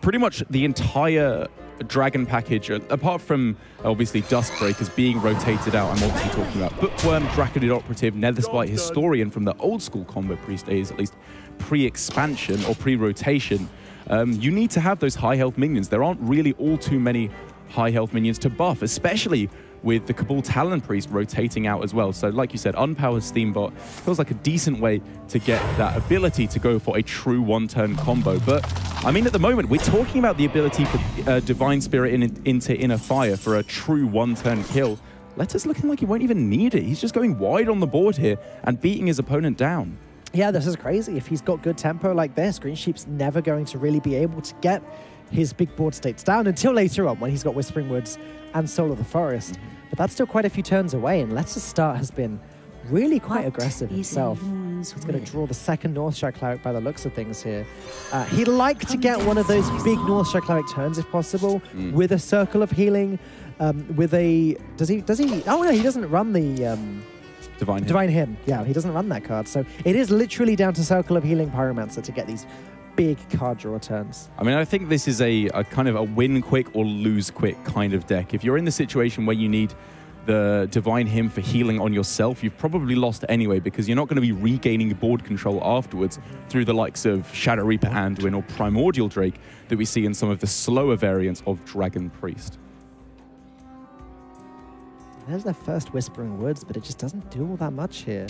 pretty much the entire Dragon package, apart from obviously Duskbreakers being rotated out, I'm obviously talking about Bookworm, Draconid Operative, Netherspite Historian from the old school combo Priest days, at least pre-expansion or pre-rotation. You need to have those high health minions. There aren't really all too many high health minions to buff, especially with the Cabal Talon Priest rotating out as well. So like you said, unpowered Steambot feels like a decent way to get that ability to go for a true one-turn combo. But I mean, at the moment, we're talking about the ability for Divine Spirit into Inner Fire for a true one-turn kill. Leta's looking like he won't even need it. He's just going wide on the board here and beating his opponent down. Yeah, this is crazy. If he's got good tempo like this, Greensheep's never going to really be able to get his big board states down until later on when he's got Whispering Woods and Soul of the Forest. But that's still quite a few turns away, and Leta's start has been really quite aggressive himself. He's going to draw the second Northshire Cleric by the looks of things here. He'd like to get one of those big Northshire Cleric turns if possible, with a Circle of Healing, with a... Does he? Oh no, he doesn't run the... Divine Hymn. Yeah, he doesn't run that card. So it is literally down to Circle of Healing Pyromancer to get these big card draw turns. I mean, I think this is a kind of a win quick or lose quick kind of deck. If you're in the situation where you need the Divine Hymn for healing on yourself, you've probably lost anyway, because you're not going to be regaining board control afterwards through the likes of Shadow Reaper Anduin or Primordial Drake that we see in some of the slower variants of Dragon Priest. There's their first Whispering Woods, but it just doesn't do all that much here.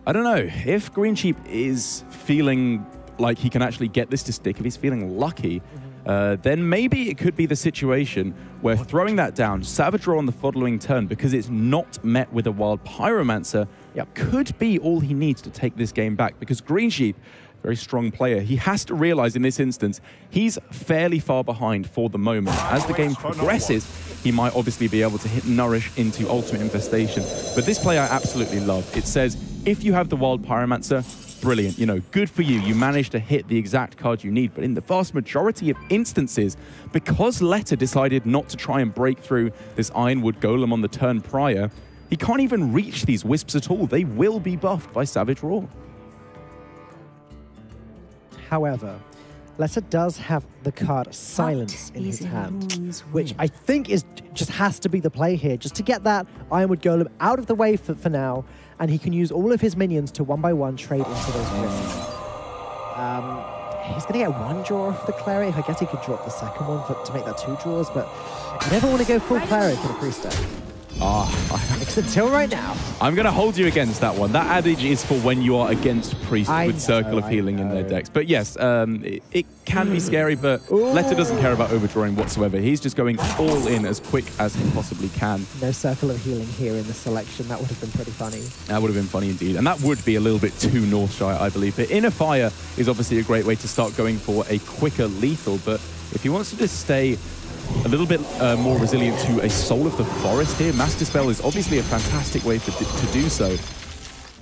I don't know. If Greensheep is feeling like he can actually get this to stick, if he's feeling lucky, then maybe it could be the situation where throwing that down, Savage Roar on the following turn, because it's not met with a Wild Pyromancer, could be all he needs to take this game back. Because Greensheep, very strong player, he has to realize in this instance, he's fairly far behind for the moment. As the game progresses, he might obviously be able to hit Nourish into Ultimate Infestation. But this play I absolutely love. It says, if you have the Wild Pyromancer, brilliant, you know, good for you. You managed to hit the exact card you need. But in the vast majority of instances, because Leta decided not to try and break through this Ironwood Golem on the turn prior, he can't even reach these Wisps at all. They will be buffed by Savage Roar. However, Leta does have the card Silence in his hand, which I think is just has to be the play here, just to get that Ironwood Golem out of the way for now, and he can use all of his minions to one by one trade into those Wisps. He's going to get one draw off the Cleric. I guess he could drop the second one to make that 2 draws, but you never want to go full Cleric in a Priest deck. Until right now. I'm going to hold you against that one. That adage is for when you are against Priests with Circle of Healing in their decks. But yes, it can be scary, but Leta doesn't care about overdrawing whatsoever. He's just going all in as quick as he possibly can. No Circle of Healing here in the selection. That would have been pretty funny. That would have been funny indeed. And that would be a little bit too North Shy, I believe. But Inner Fire is obviously a great way to start going for a quicker lethal. But if he wants to just stay a little bit more resilient to a Soul of the Forest here, Mass Dispel is obviously a fantastic way to do so.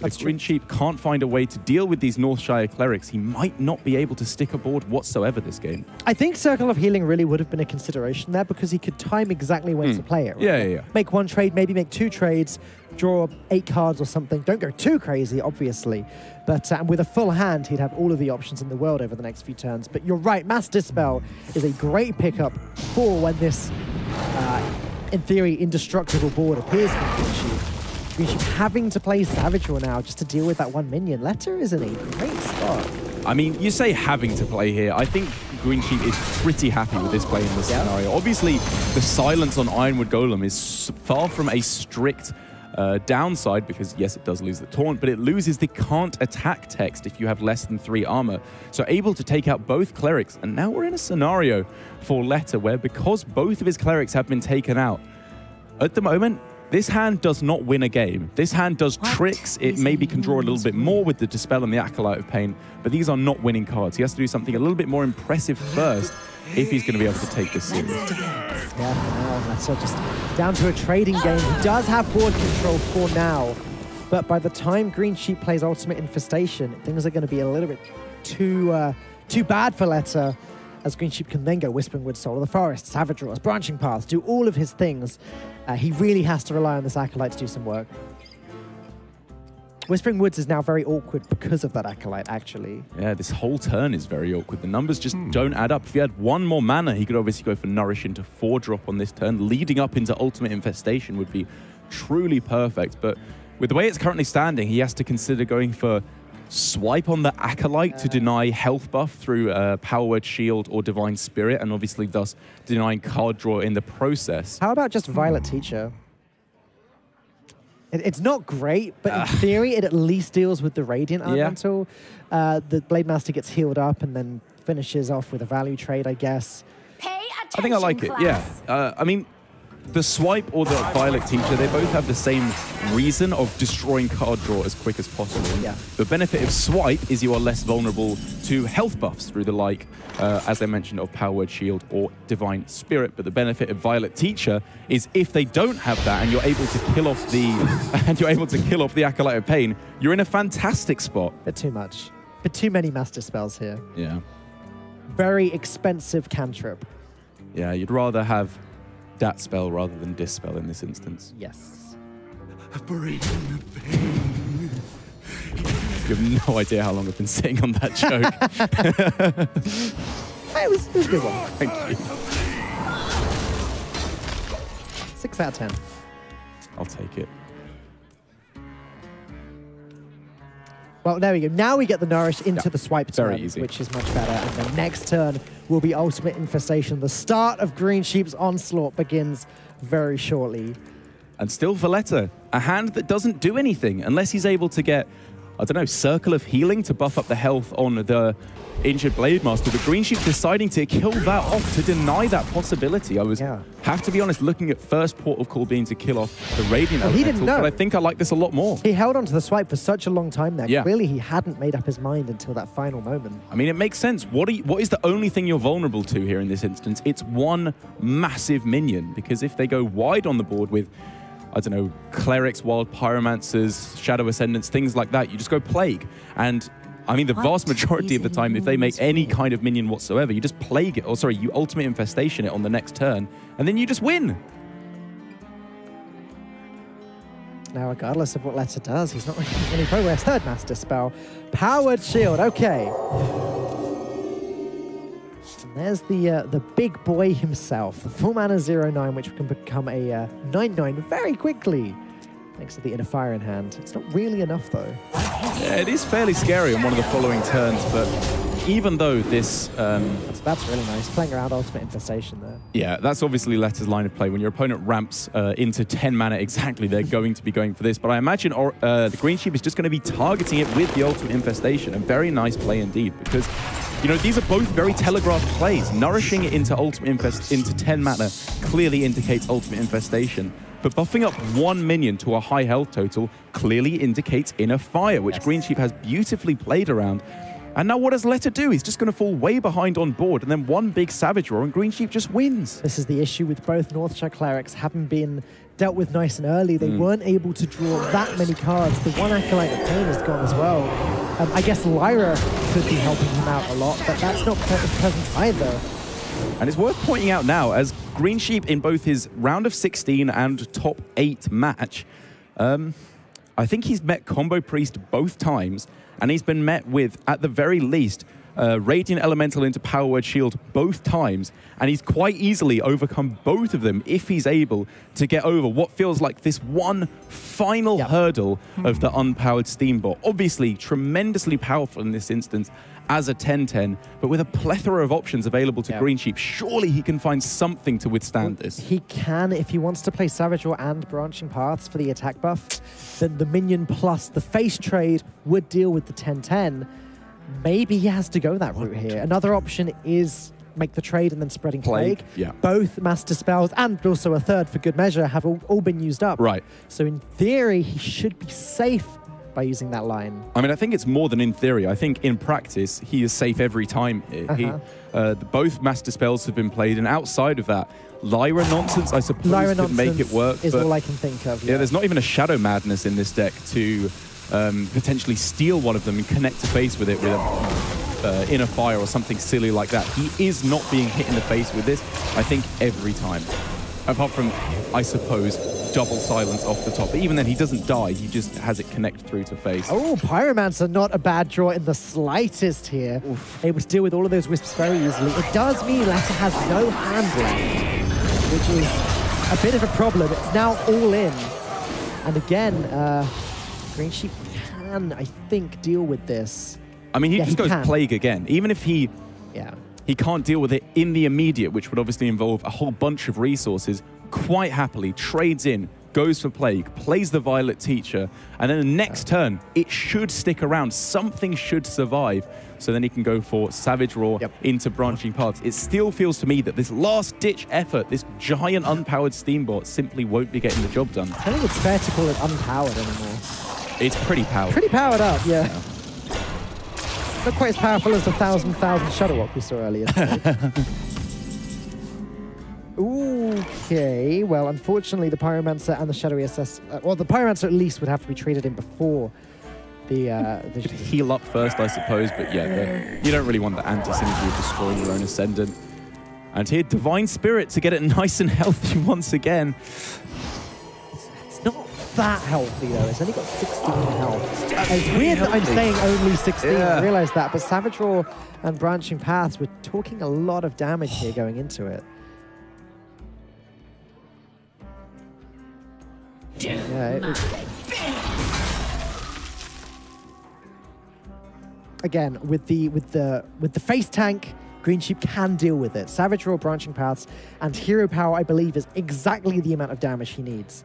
If Greensheep can't find a way to deal with these Northshire clerics, he might not be able to stick aboard whatsoever this game. I think Circle of Healing really would have been a consideration there because he could time exactly when to play it. Right? Yeah. Make one trade, maybe make 2 trades, draw 8 cards or something. Don't go too crazy, obviously. But with a full hand, he'd have all of the options in the world over the next few turns. But you're right, Mass Dispel is a great pickup for when this, in theory, indestructible board appears for Greensheep. Greensheep having to play Savage Roar now just to deal with that 1 minion. Leta is in a great spot. I mean, you say having to play here. I think Greensheep is pretty happy with this play in this scenario. Obviously, the silence on Ironwood Golem is far from a strict downside because, yes, it does lose the taunt, but it loses the can't attack text if you have less than 3 armor. So able to take out both clerics. And now we're in a scenario for Leta where because both of his clerics have been taken out, at the moment, this hand does not win a game. This hand does tricks. It maybe can draw a little bit more with the Dispel and the Acolyte of Pain, but these are not winning cards. He has to do something a little bit more impressive first if he's going to be able to take this series. Yeah, for now, that's just down to a trading game. He does have board control for now, but by the time Greensheep plays Ultimate Infestation, things are going to be a little bit too bad for Leta, as Greensheep can then go Whispering Woods, Soul of the Forest, Savage Roars, Branching Paths, do all of his things. He really has to rely on this Acolyte to do some work. Whispering Woods is now very awkward because of that Acolyte, actually. Yeah, this whole turn is very awkward. The numbers just don't add up. If he had 1 more mana, he could obviously go for Nourish into 4-drop on this turn. Leading up into Ultimate Infestation would be truly perfect. But with the way it's currently standing, he has to consider going for Swipe on the Acolyte to deny health buff through Power Word Shield or Divine Spirit, and obviously thus denying card draw in the process. How about just Violet Teacher? It's not great, but in theory, it at least deals with the Radiant Elemental. The Blade Master gets healed up and then finishes off with a value trade, I guess. Pay attention, I think I like it, yeah. I mean, the Swipe or the Violet Teacher, they both have the same reason of destroying card draw as quick as possible. Yeah. The benefit of Swipe is you are less vulnerable to health buffs through the like, as I mentioned, of Power Word Shield or Divine Spirit. But the benefit of Violet Teacher is if they don't have that and you're able to kill off the Acolyte of Pain, you're in a fantastic spot. Bit too much. Bit too many Master Spells here. Yeah. Very expensive cantrip. Yeah, you'd rather have that spell rather than Dispel in this instance. Yes. You have no idea how long I've been sitting on that joke. It was a good one. Thank you. 6 out of 10. I'll take it. Well, there we go. Now we get the Nourish into the Swipe turn, very easy, which is much better. And the next turn will be Ultimate Infestation. The start of Greensheep's onslaught begins very shortly. And still for Leta, a hand that doesn't do anything unless he's able to get, I don't know, Circle of Healing to buff up the health on the injured Blade Master. But Greensheep deciding to kill that off to deny that possibility. I have to be honest, looking at first port of call being to kill off the Radiant Elemental, he didn't know. But I think I like this a lot more. He held onto the Swipe for such a long time there. Yeah. Clearly he hadn't made up his mind until that final moment. I mean, it makes sense. What is the only thing you're vulnerable to here in this instance? It's one massive minion, because if they go wide on the board with, I don't know, Clerics, Wild Pyromancers, Shadow Ascendants, things like that, you just go Plague. And I mean, the vast majority of the time, if they make any kind of minion whatsoever, you just Plague it, or sorry, you Ultimate Infestation it on the next turn, and then you just win. Now, regardless of what Leta does, he's not making any progress. Third Master Spell. Powered Shield, okay. And there's the big boy himself, the full mana 0/9, which can become a 9/9 very quickly, thanks to the Inner Fire in hand. It's not really enough, though. Yeah, it is fairly scary on one of the following turns, but even though this... That's really nice, playing around Ultimate Infestation there. Yeah, that's obviously Leta's line of play. When your opponent ramps into 10 mana exactly, they're going to be going for this. But I imagine the Greensheep is just going to be targeting it with the Ultimate Infestation. A very nice play indeed, because you know, these are both very telegraphed plays. Nourishing it into into 10 mana clearly indicates Ultimate Infestation. But buffing up one minion to a high health total clearly indicates Inner Fire, which Greensheep has beautifully played around. And now what does Leta do? He's just going to fall way behind on board, and then one big Savage Roar, and Greensheep just wins. This is the issue with both Northshire Clerics having been dealt with nice and early. They weren't able to draw that many cards. The one Acolyte of Pain is gone as well. I guess Lyra could be helping him out a lot, but that's not present either. And it's worth pointing out now, as Greensheep in both his round of 16 and top 8 match, I think he's met Combo Priest both times, and he's been met with, at the very least, Radiant Elemental into Power Word Shield both times, and he's quite easily overcome both of them if he's able to get over what feels like this one final hurdle of the unpowered Steambot. Obviously, tremendously powerful in this instance as a 10-10, but with a plethora of options available to Greensheep, surely he can find something to withstand this. He can, if he wants to play Savage Roar and Branching Paths for the attack buff, then the minion plus the face trade would deal with the 10-10. Maybe he has to go that route here. Another option is make the trade and then Spreading Plague. Both Master Spells and also a third for good measure have all been used up. Right. So in theory, he should be safe by using that line. I mean, I think it's more than in theory. I think in practice, he is safe every time. Both Master Spells have been played, and outside of that, Lyra nonsense, I suppose, could make it work. Is all I can think of. Yeah, there's not even a Shadow Madness in this deck to potentially steal one of them and connect to face with it with Inner Fire or something silly like that. He is not being hit in the face with this, I think, every time. Apart from, I suppose, double silence off the top. But even then, he doesn't die. He just has it connect through to face. Oh, Pyromancer, not a bad draw in the slightest here. Able to deal with all of those wisps very easily. It does mean Leta has no hand left, which is a bit of a problem. It's now all in. And again, Greensheep can, I think, deal with this. I mean, he just goes Plague again. Even if he can't deal with it in the immediate, which would obviously involve a whole bunch of resources, quite happily trades in, goes for Plague, plays the Violet Teacher, and then the next turn, it should stick around. Something should survive. So then he can go for Savage Roar into Branching Paths. It still feels to me that this last-ditch effort, this giant unpowered Steambot, simply won't be getting the job done. I think it's fair to call it unpowered anymore. It's pretty powered. Pretty powered up, yeah. Not quite as powerful as the 1,000 Shutterwalk we saw earlier. Okay, well, unfortunately, the Pyromancer and the Shadowy Assess... well, the Pyromancer at least would have to be traded in before the heal up first, I suppose, but yeah, you don't really want the anti-synergy of destroying your own Ascendant. And here, Divine Spirit to get it nice and healthy once again. It's not that healthy, though. It's only got 16 health. It's weird that I'm saying only 16. I realize that, but Savage Roar and Branching Paths, we're talking a lot of damage here going into it. Again, with the face tank, Greensheep can deal with it. Savage Roar, Branching Paths, and Hero Power, I believe, is exactly the amount of damage he needs.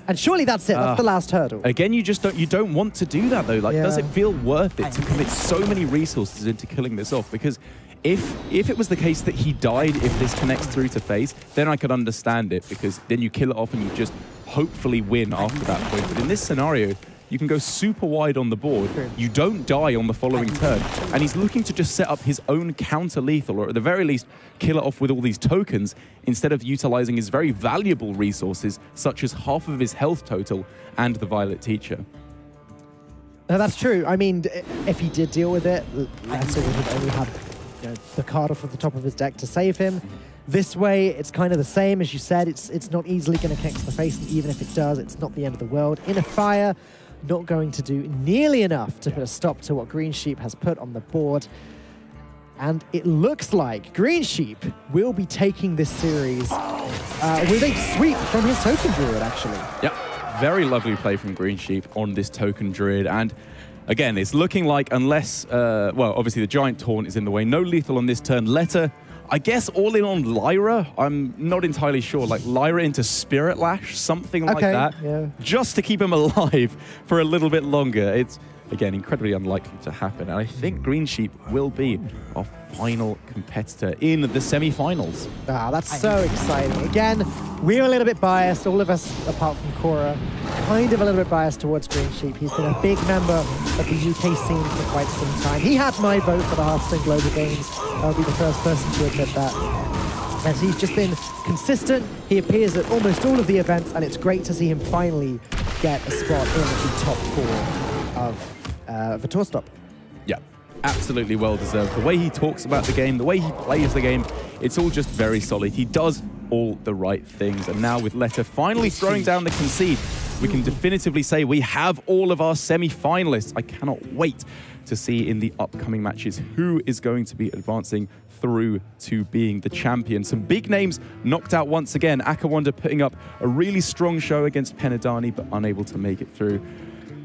And surely that's it. That's the last hurdle. Again, you don't want to do that though. Like, does it feel worth it to commit so many resources into killing this off? Because if it was the case that he died if this connects through to face, then I could understand it, because then you kill it off and you just hopefully win after that point. But in this scenario, you can go super wide on the board. You don't die on the following turn. And he's looking to just set up his own counter-lethal, or at the very least, kill it off with all these tokens, instead of utilizing his very valuable resources, such as half of his health total and the Violet Teacher. No, that's true. I mean, if he did deal with it, Leta would have only had the card off at the top of his deck to save him. This way, it's kind of the same. As you said, it's not easily going to connect to the face, and even if it does, it's not the end of the world. Inner Fire, not going to do nearly enough to put a stop to what Greensheep has put on the board. And it looks like Greensheep will be taking this series with a sweep from his Token Druid, actually. Yep, very lovely play from Greensheep on this Token Druid. And Again, it's looking like unless, well, obviously the Giant Taunt is in the way. No lethal on this turn. Leta, I guess all in on Lyra. I'm not entirely sure. Like Lyra into Spirit Lash, something like that. Yeah. Just to keep him alive for a little bit longer. It's, again, incredibly unlikely to happen. And I think Greensheep will be our final competitor in the semi-finals. Ah, that's so exciting. Again, we're a little bit biased, all of us apart from Cora, kind of a little bit biased towards Greensheep. He's been a big member of the UK scene for quite some time. He had my vote for the Hearthstone Global Games. I'll be the first person to admit that. And he's just been consistent. He appears at almost all of the events, and it's great to see him finally get a spot in the top 4 of the tour stop. Yeah, absolutely well-deserved. The way he talks about the game, the way he plays the game, it's all just very solid. He does all the right things. And now with Leta finally throwing down the concede, we can definitively say we have all of our semi-finalists. I cannot wait to see in the upcoming matches who is going to be advancing through to being the champion. Some big names knocked out once again. Akawanda putting up a really strong show against Penadani, but unable to make it through.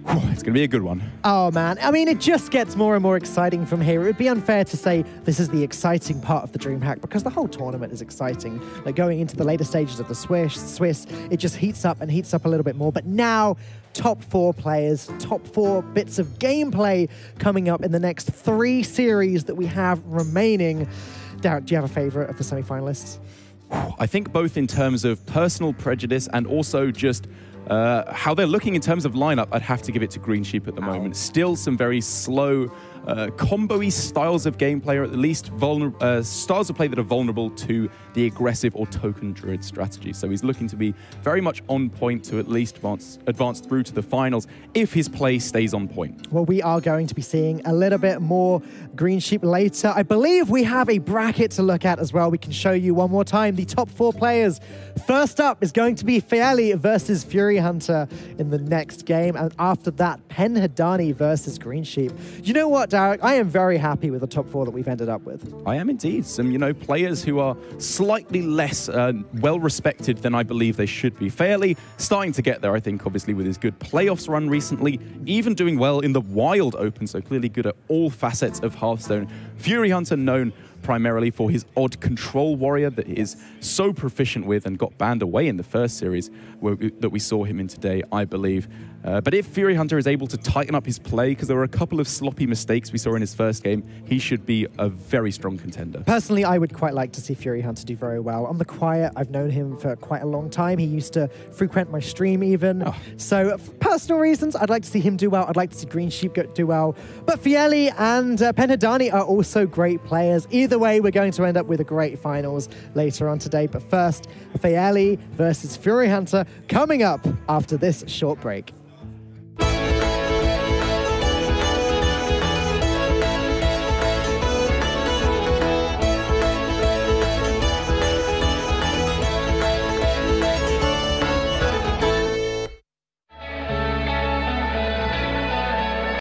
It's going to be a good one. Oh, man. I mean, it just gets more and more exciting from here. It would be unfair to say this is the exciting part of the DreamHack because the whole tournament is exciting. Like going into the later stages of the Swiss, it just heats up and heats up a little bit more. But now, top 4 players, top 4 bits of gameplay coming up in the next 3 series that we have remaining. Derek, do you have a favorite of the semi-finalists? I think both in terms of personal prejudice and also just how they're looking in terms of lineup, I'd have to give it to Greensheep at the moment. Still some very slow, combo-y styles of gameplay, or at least styles of play that are vulnerable to the aggressive or token druid strategy. So he's looking to be very much on point to at least advance through to the finals if his play stays on point. Well, we are going to be seeing a little bit more Greensheep later. I believe we have a bracket to look at as well. We can show you one more time the top 4 players. First up is going to be Fiali versus Fury Hunter in the next game. And after that, Penhadani versus Greensheep. You know what, Derek? I am very happy with the top 4 that we've ended up with. I am indeed. Some, you know, players who are slightly less well-respected than I believe they should be. Fairly starting to get there, I think, obviously, with his good playoffs run recently, even doing well in the Wild Open, so clearly good at all facets of Hearthstone. Fury Hunter known primarily for his odd control warrior that he is so proficient with and got banned away in the first series that we saw him in today, I believe. But if Fury Hunter is able to tighten up his play, because there were a couple of sloppy mistakes we saw in his first game, he should be a very strong contender. Personally, I would quite like to see Fury Hunter do very well. On the quiet, I've known him for quite a long time. He used to frequent my stream even. Oh. So for personal reasons, I'd like to see him do well. I'd like to see Greensheep do well. But Fiali and Penhadani are also great players. Either way, we're going to end up with a great finals later on today. But first, Fiali versus Fury Hunter coming up after this short break.